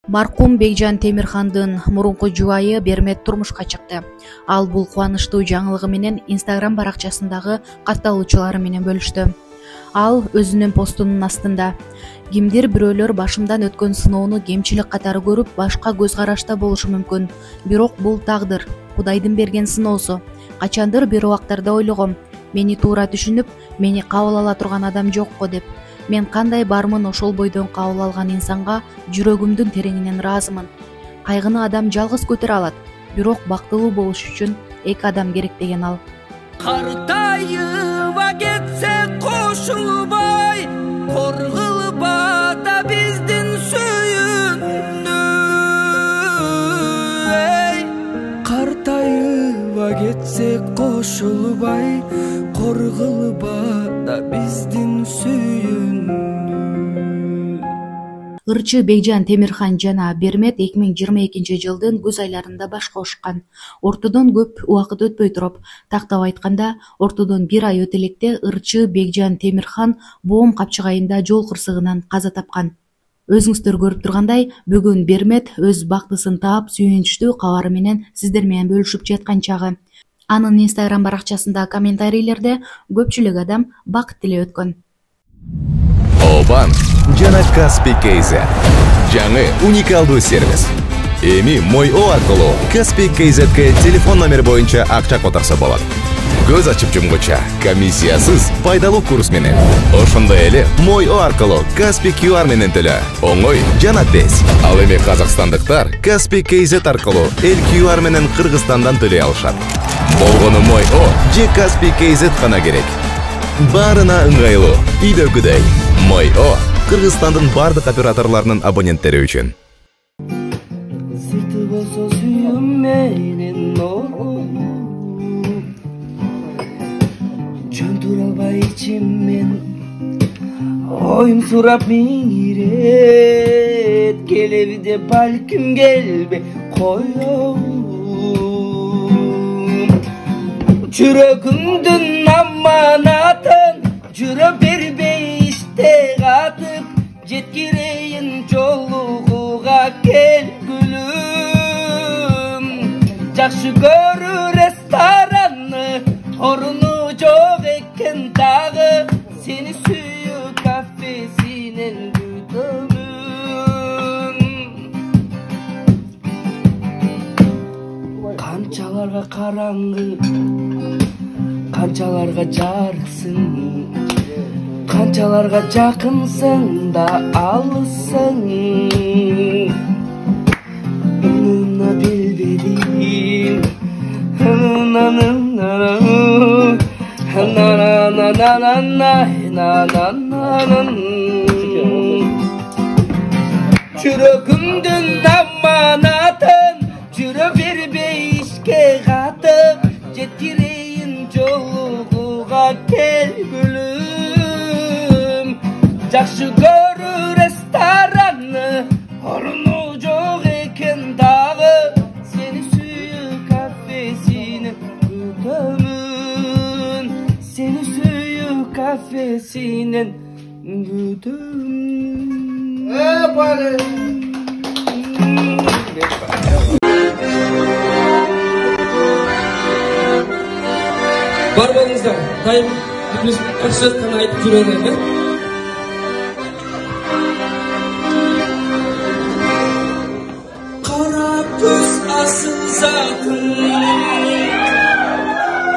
Маркум Бекжан Темирхандын мурунку жубайы Бермет турмушка чыкты. Ал бул кубанычтуу жаңылыгы менен Instagram баракчасындагы катталуучулары менен бөлүштү. Ал өзүнүн постунун астында: кимдир бирөөлөр башымдан өткөн сыноону кемчилик катары көрүп, башка көз карашта болушу мүмкүн. Бирок бул тагдыр, Кудайдын берген сыноосу. Качандыр бир убактарда ойлогом, мени туура түшүнүп, мени кабыл ала турган адам жокко деп. Мен кандай бармын ошол бойдон кабыл алган инсанга жүрөгүмдүн тереңинен ыраазымын. Кайгыны адам жалгыз көтөрө алат, бирок бактылуу болуш үчүн эки адам керек деген ал. Картайыба кетсе кошулбай, коргулба да биздин сүйүүнү. Картайыба кетсе кошулбай, коргулба да биздин сүйүүнү. Ырчы Бекжан Темирхан жана Бермет 2022 күз айларында баш кошкан. Ортодон көп убакыт өтпөй туруп, тактап айтканда, ортодон бир ай өтө электе ырчы Бекжан Темирхан боом капчыгайында жол кырсыгынан каза тапкан. Өзүңүздөр көрүп тургандай, бүгүн Бермет өз бактысын таап, сүйүнүчтүү кабары менен сиздер менен бөлүшүп жаткан чагы. Анын Instagram баракчасында комментарийлерде көпчүлүк адам бакыт тилеп өткөн. Банк жана Каспий KZ жаңы уникалдуу сервис. Эми Мой.О аркылуу Каспий KZ'ге телефон номери боюнча акча которсо болот. Көз ачып жумгуча комиссиясыз пайдалуу курс менен. Ошондой эле Мой.О аркылуу Каспий QR менен төлө. Оңой жана тез. Ал эми казакстандыктар Каспий KZ аркылуу эл QR менен Кыргызстандан төлөй алышат. Болгону Мой.О же Каспий KZ гана керек. Барына ыңгайлуу, үйдөгүдөй. Мой.О Кыргызстандын бардык операторлорунун абоненттери үчүн. Сырты болсо сүйүм менен нору, жөн тура албай ичиммен оюм сурап миңирет, келеби деп балким келбей коем. Жүрөгүмдүн аманатын жүрө бербей иште катып, жеткирейин жолугуга келгүлүм. Жакшы көрүү ресторанны, оруну жок экен дагы, сени сүйүү кафесинен күтөмүн. Канчаларга караңгы, канчаларга жарыксың, канчаларга жакынсың да алыссың. Унуна билбедим, жүрөгүмдүн аманатын жүрө бербей ишке катып, жеткирейин жолугуга келгүлүм. Жакшы көрүү ресторанны, оруну жок экен дагы, сени сүйүү кафесинен күтөмүн. Сени сүйүү кафесинен күтөмүн. Бар болыңыздар, дайым жақсылыққан айтып жүреді. Қара көз асыл закын,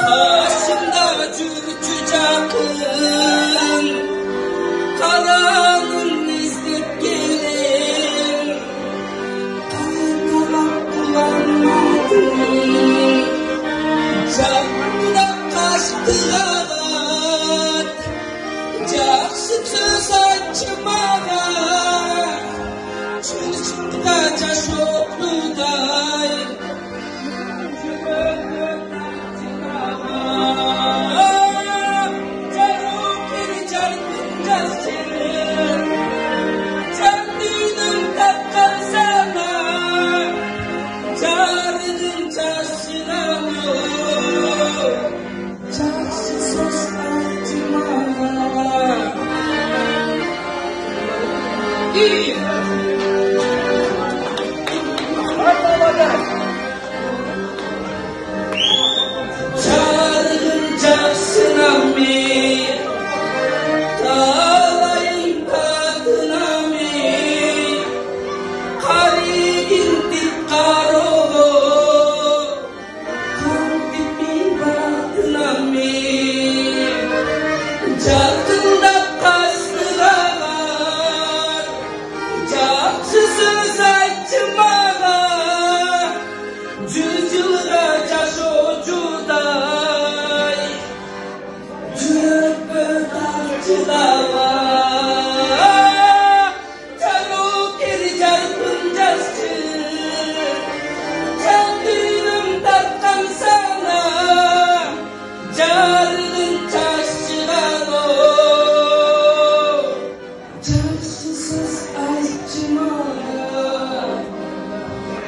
қасында жүрчү жақын, қараңын іздеп келем, қайталап құланмадым. Жанымда қаштығат, жақсы сөз айтшы маған, жүрсімға жаш оқудай, жүрегім таңдаған. Жару кері жарқын жас сен, жан дүйнің тапқан сана, жарығын жашыған жақсы сөз айтшы маған.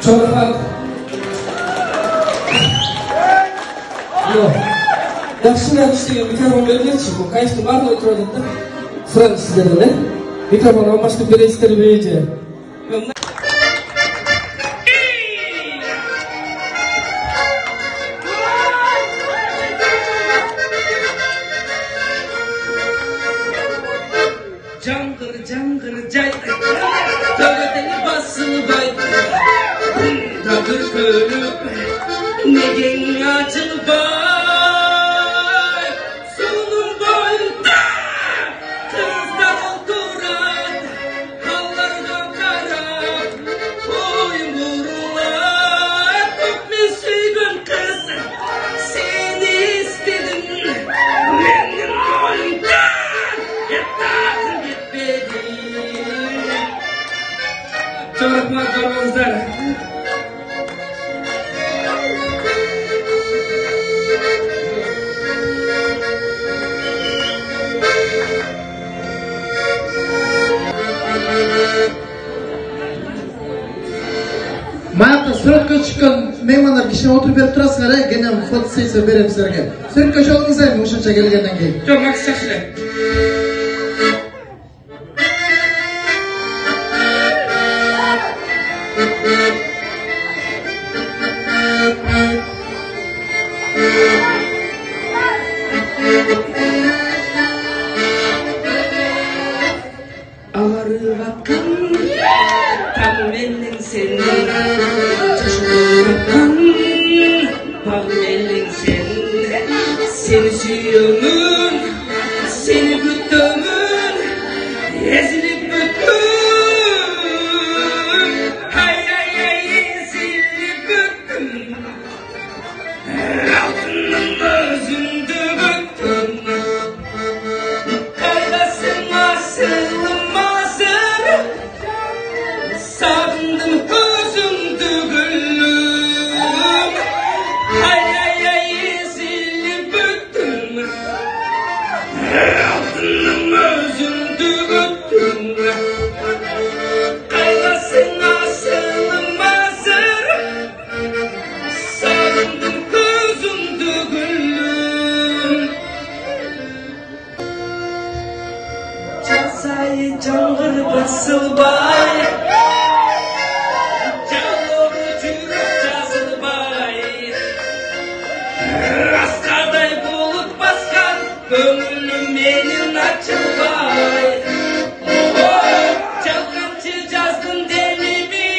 Çok rahat. Yok. Yaxşılar işleyen mikrofon verilirse bu kayıstın var mı oturalım da? Sıra sizlerine. Mikrofon almıştık bir ister büyüyece. Cangır cangır cay, dövdeni basılı bay, tabır körüp, negen açıl bay, sunum boyunda, kızlar oturan, hallardan karap, boyun vurular, öpme süygün kız, seni istedim, benim boyundan, yeter gitmedi. Çok rahmat kararınızlar. Mayapta suratga chiqqan mehmonlar kishini o'tirib berib turasizlar, gene foto sessiya beramiz sizlarga. Suratga olingizlarmi o'shancha kelgandan keyin? Çok maks yaxshi. Ağarıvatkan tam elin senin, taşıvatkan bak elin senin, seni süyümün, seni güttümün, ezilip büttüm, hay hay hay ezilip büttüm, altının özündü büttüm, kaydasın asılım. Sandım gözümdü gülüm, hay hay hay ezilip büttüm, altınım özümdü büttüm, kaynasın asılım hazır, sandım gözümdü gülüm. Çasayı cangır basılbay, gönlüm benim açılbay, çalgıncı cazdın delimi,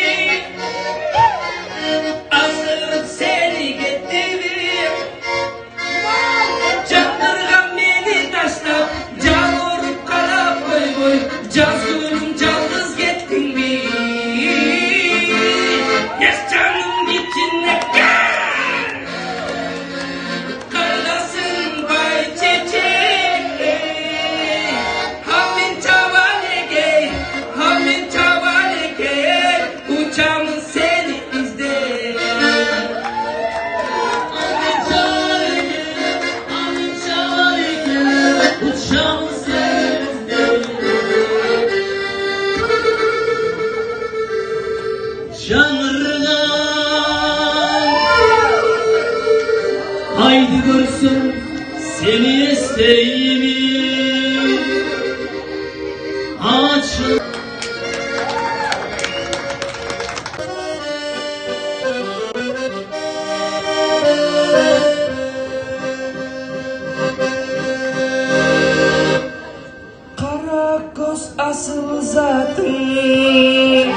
asırıp seni getirip, çaktırgan beni taşlap, can orup kara boy boy, cazgülüm caldız gettin mi? Yes canım içinde gel, kaynasın bay çiçek. Uçağımın seni izle. Uçağımın seni izle. Canırına haydi görsün seni isteğimi. Açın. Asıl zatın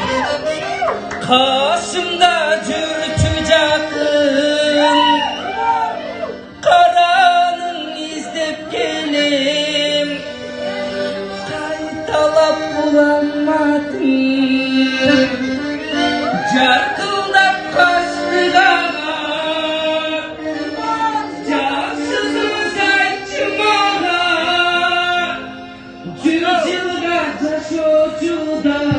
karşımda cürtücakın, karanın izlep gelim, kaytalap bulamadım, carkıldap kaçtı dağlar, cansızım saçmalar, çocuğday,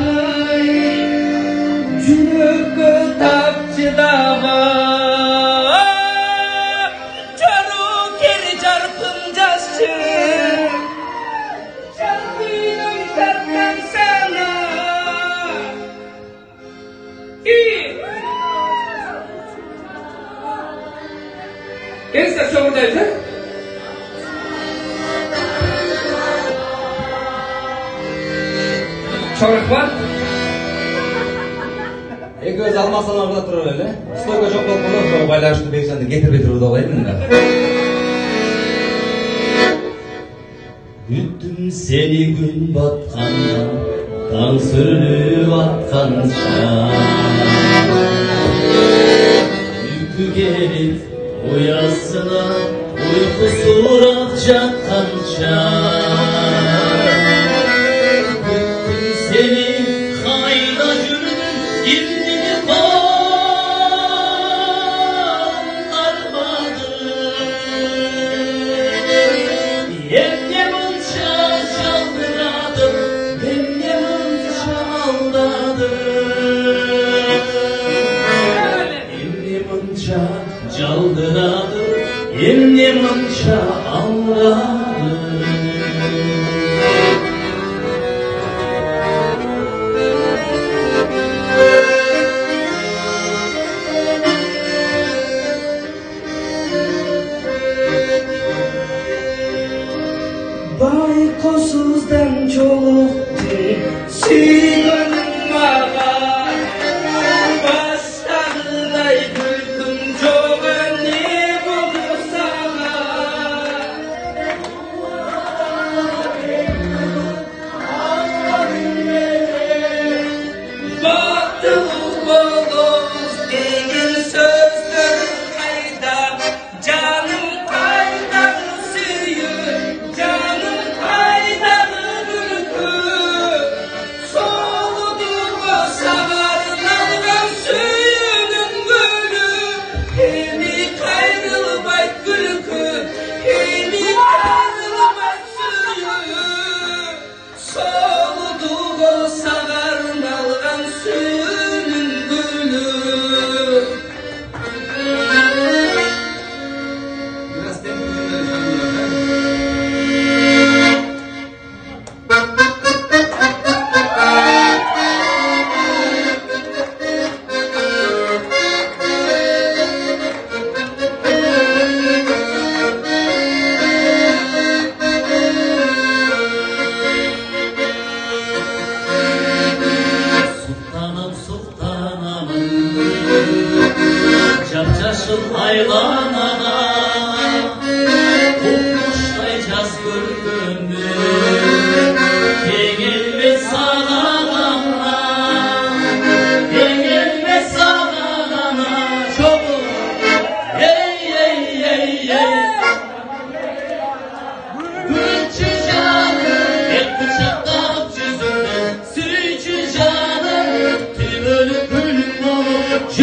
cürük tapçıda var, çaruk eli çarpım casçı, çarpıyım tatlan sana. Gençler şovundayız ha? Çok rahmat. Ekimiz almasanlar da durur öyle. Stokka çok olmalı. Sonra baylaştı beyefendi getirip durur da olayım mı? Güttüm seni gün batkanda, kan sürülüp atkanca. Uyku gelip uyasına, uykusu akacakkanca. Güttüm seni hayda yürüdüm, girdiğini çaldıradı, emni mança ağladı. Baykosuzdan çoluktun suyganın mağa Başlarday gülkün çoğa ne buldu sana Baktım boğuz degen sözlerin kayda Canım kaydalı suyu Canım kaydalı gülkü Soğuduğu savarlardan suyunun gülü Hemi kayrılmay gülkü Hemi kayrılmay suyu Soğuduğu savarlardan suyunun gülü Biraz temizliğinde Sultanım sultanım, capcaşın aylanana, kokmuştay caz görkümü, Engel ve sağlana, engel ve sağlana, çok ey ey ey ey. Gülçü canım, hep bıçaklanıp yüzümden, sürücü canım, tüm ölüp ölüm olup,